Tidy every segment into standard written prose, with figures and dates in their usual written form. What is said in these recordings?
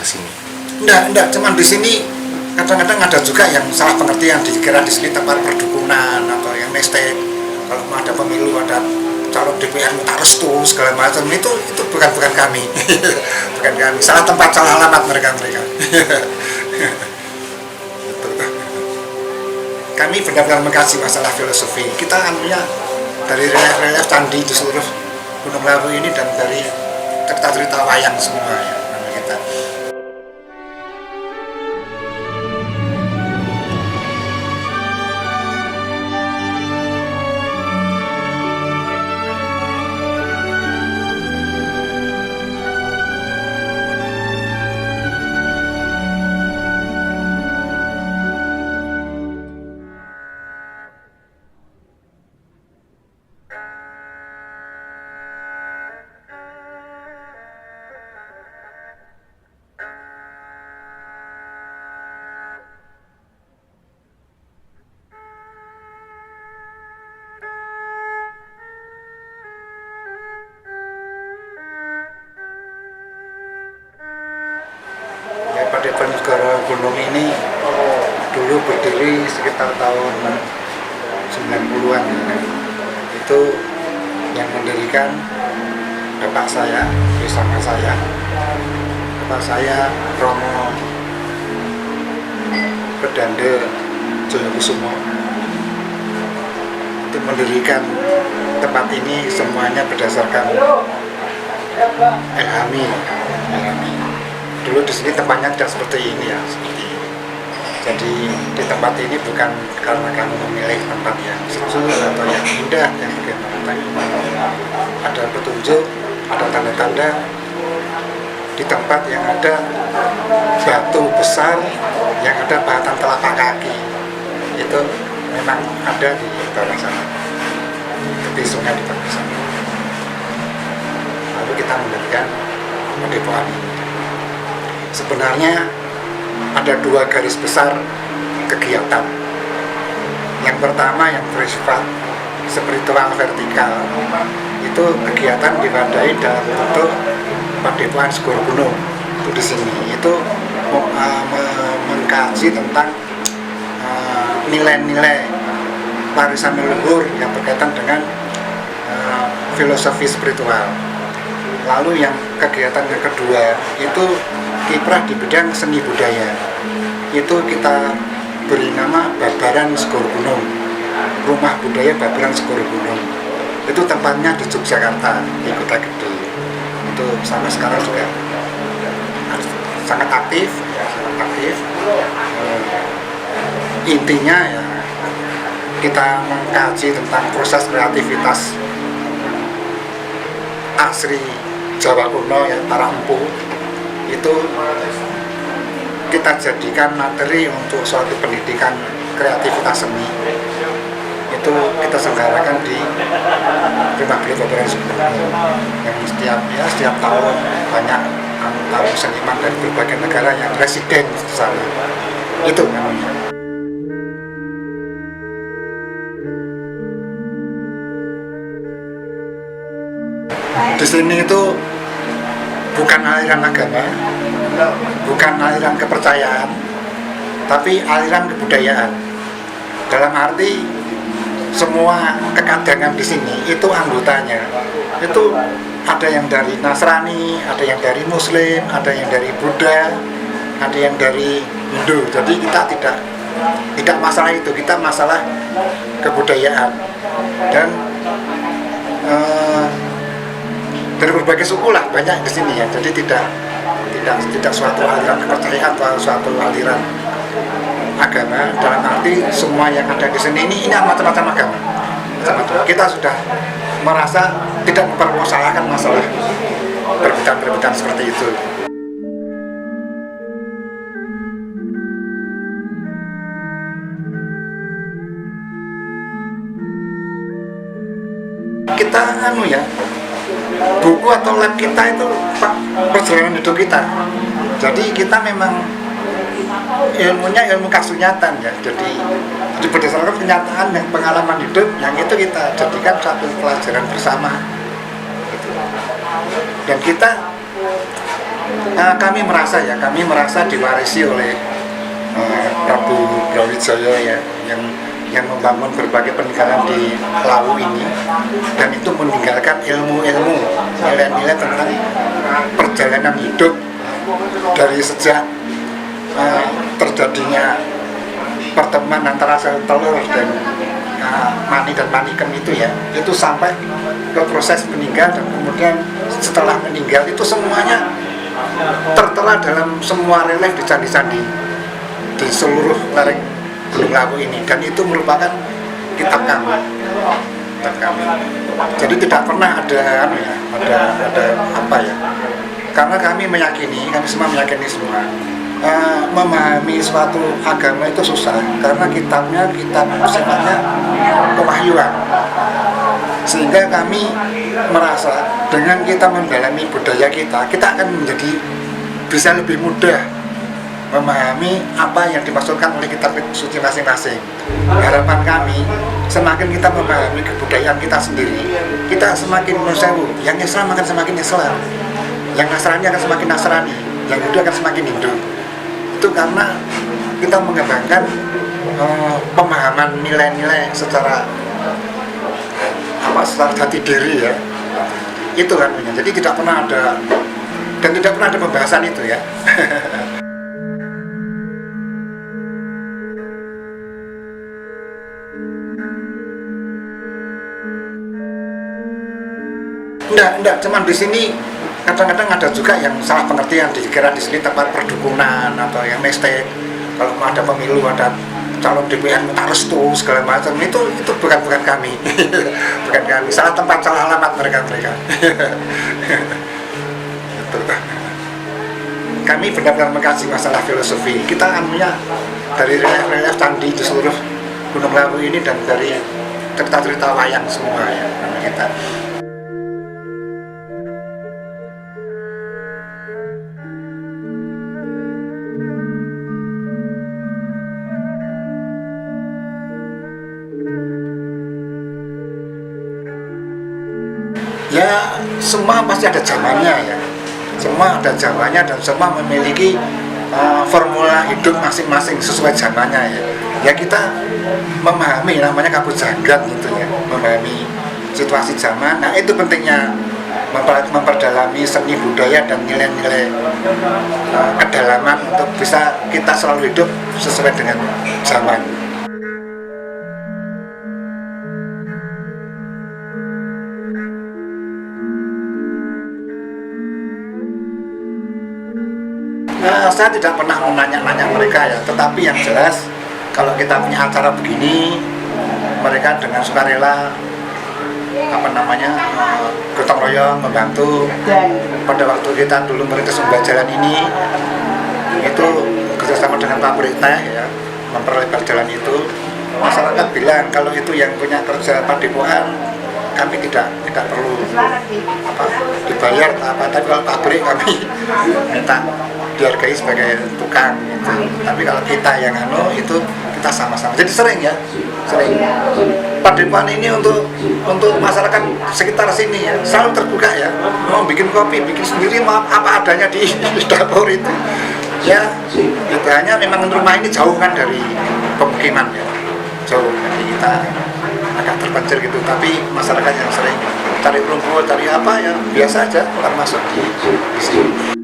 sini. Enggak, cuman di sini kadang-kadang ada juga yang salah pengertian, dikira di sini tempat perdukunan atau yang mestek. Kalau ada pemilu, ada calon DPR minta restu segala macam, itu bukan kami. Bukan kami, salah tempat, salah alamat mereka. Kami benar-benar mengkaji masalah filosofi. Kita anunya dari relief candi di seluruh Gunung Lawu ini, dan dari cerita-cerita wayang semua ya, kita. Padepokan Segara Gunung ini dulu berdiri sekitar tahun 90-an ya. Itu yang mendirikan bapak saya, bersama saya. Bapak saya Romo Pedande Joyokusumo. Itu mendirikan tempat ini semuanya berdasarkan ilhami. Dulu di sini tempatnya tidak seperti ini ya, jadi di tempat ini bukan karena kamu memilih tempat yang sejuk atau yang indah yang bagaimana, ada petunjuk, ada tanda-tanda di tempat yang ada batu besar, yang ada batang telapak kaki, itu memang ada di bawah sana, tepi sungai di bawah sana. Lalu kita mendirikan padepokan ini. Sebenarnya ada dua garis besar kegiatan. Yang pertama yang bersifat spiritual vertikal, itu kegiatan diwadai dalam bentuk Padepokan Segara Gunung. Itu di sini itu mengkaji tentang nilai-nilai warisan leluhur yang berkaitan dengan filosofi spiritual. Lalu yang kegiatan yang kedua itu kiprah di bidang seni budaya. Itu kita beri nama Babaran Segara Gunung, Rumah Budaya Babaran Segara Gunung. Itu tempatnya di Yogyakarta, di Kota Gede. Itu sampai sekarang juga sangat aktif, ya, sangat aktif. Intinya ya kita mengkaji tentang proses kreativitas asli Jawa kuno ya, para empu. Itu kita jadikan materi untuk suatu pendidikan kreativitas seni. Itu kita selenggarakan di Rumah Budaya Babaran Segara Gunung, yang setiap tahun banyak tamu seniman dari berbagai negara yang residen di sana. Itu namanya. Di sini itu bukan aliran agama, bukan aliran kepercayaan, tapi aliran kebudayaan. Dalam arti semua kekadangan di sini itu anggotanya itu ada yang dari Nasrani, ada yang dari Muslim, ada yang dari Buddha, ada yang dari Hindu. Jadi kita tidak masalah itu, kita masalah kebudayaan dan dari berbagai suku lah banyak di sini ya. Jadi tidak suatu aliran kepercayaan atau suatu aliran agama, dalam arti semua yang ada di sini ini macam-macam agama. Kita sudah merasa tidak mempermasalahkan masalah perebutan seperti itu. Kita buku atau lab kita itu perjalanan hidup kita. Jadi kita memang ilmunya ilmu kasunyatan ya. Jadi berdasarkan kenyataan dan pengalaman hidup yang itu kita jadikan satu pelajaran bersama. Gitu. Dan kita Kami merasa diwarisi oleh Prabu Brawijaya ya, yang membangun berbagai peninggalan di Lawu ini, dan itu meninggalkan ilmu-ilmu, nilai-nilai tentang perjalanan hidup dari sejak terjadinya pertemuan antara sel telur dan mani dan manikem itu ya, itu sampai ke proses meninggal, dan kemudian setelah meninggal itu semuanya tertera dalam semua relief di candi-candi di seluruh lereng Gunung Lawu ini, dan itu merupakan kitab kami. Jadi tidak pernah ada apa ya, karena kami semua meyakini semua memahami suatu agama itu susah, karena kitabnya sifatnya kewahyuan, sehingga kami merasa dengan kita mendalami budaya kita akan bisa lebih mudah memahami apa yang dimaksudkan oleh kitab suci masing-masing. Harapan kami, semakin kita memahami kebudayaan kita sendiri, kita semakin mensewu. Yang Islam akan semakin Islam, yang Nasrani akan semakin Nasrani, yang Hindu akan semakin Hindu. Itu karena kita mengembangkan pemahaman nilai-nilai secara jati diri ya. Itu kan, jadi tidak pernah ada pembahasan itu ya. Enggak, cuman di sini kadang-kadang ada juga yang salah pengertian, dikira di sini tempat perdukunan atau yang mistik. Kalau ada pemilu, ada calon DPR minta restu segala macam, itu bukan kami. Bukan kami, salah tempat, salah alamat mereka. Kami benar-benar mengkaji masalah filosofi. Kita anunya dari relief candi di seluruh Gunung Lawu ini, dan dari cerita-cerita wayang semua ya kita. Ya, semua pasti ada zamannya ya. Semua ada zamannya, dan semua memiliki formula hidup masing-masing sesuai zamannya ya. Ya kita memahami, namanya kabut jagat gitu ya, memahami situasi zaman. Nah itu pentingnya memperdalami seni budaya dan nilai-nilai kedalaman untuk bisa kita selalu hidup sesuai dengan zaman. Saya tidak pernah menanya-nanya mereka ya, tetapi yang jelas kalau kita punya acara begini, mereka dengan sukarela gotong royong membantu. Pada waktu kita dulu merintis membuat jalan ini, itu kerjasama dengan pabrik teh ya, memperlebar jalan itu. Masyarakat bilang kalau itu yang punya kerja padepokan, kami tidak perlu dibayar tapi kalau pabrik kami minta dihargai sebagai tukang gitu. Tapi kalau kita yang itu kita sama-sama, jadi sering padepokan ini untuk masyarakat sekitar sini ya, selalu terbuka ya, mau bikin kopi, bikin sendiri, mau apa adanya di dapur itu ya. Itu hanya memang rumah ini jauh kan dari pemukiman ya, jauh, jadi kita agak terpencil gitu, tapi masyarakat yang sering cari rumput, cari apa ya biasa aja, bukan masuk di sini.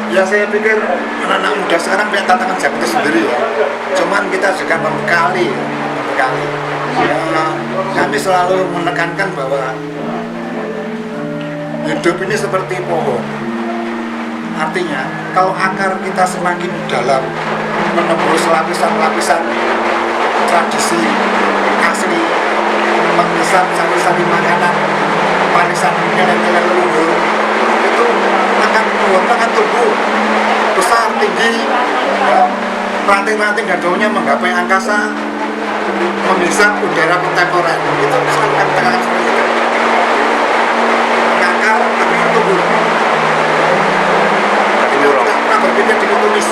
Ya saya pikir anak-anak muda sekarang punya tantangan zaman itu sendiri ya. Cuman kita juga membekali. Ya, kami selalu menekankan bahwa hidup ini seperti pohon. Artinya kalau akar kita semakin dalam, menembus lapisan-lapisan tradisi asli, mengisap sari-sari makanan, warisan nilai-nilai leluhur, itu akan tumbuh besar, tinggi, ranting-ranting dan daunnya menggapai angkasa, menghisap udara kontemporer. Itu selalu kami tekankan seperti itu. Mengakar tapi tumbuh. Kita pernah berpikir dikotomis.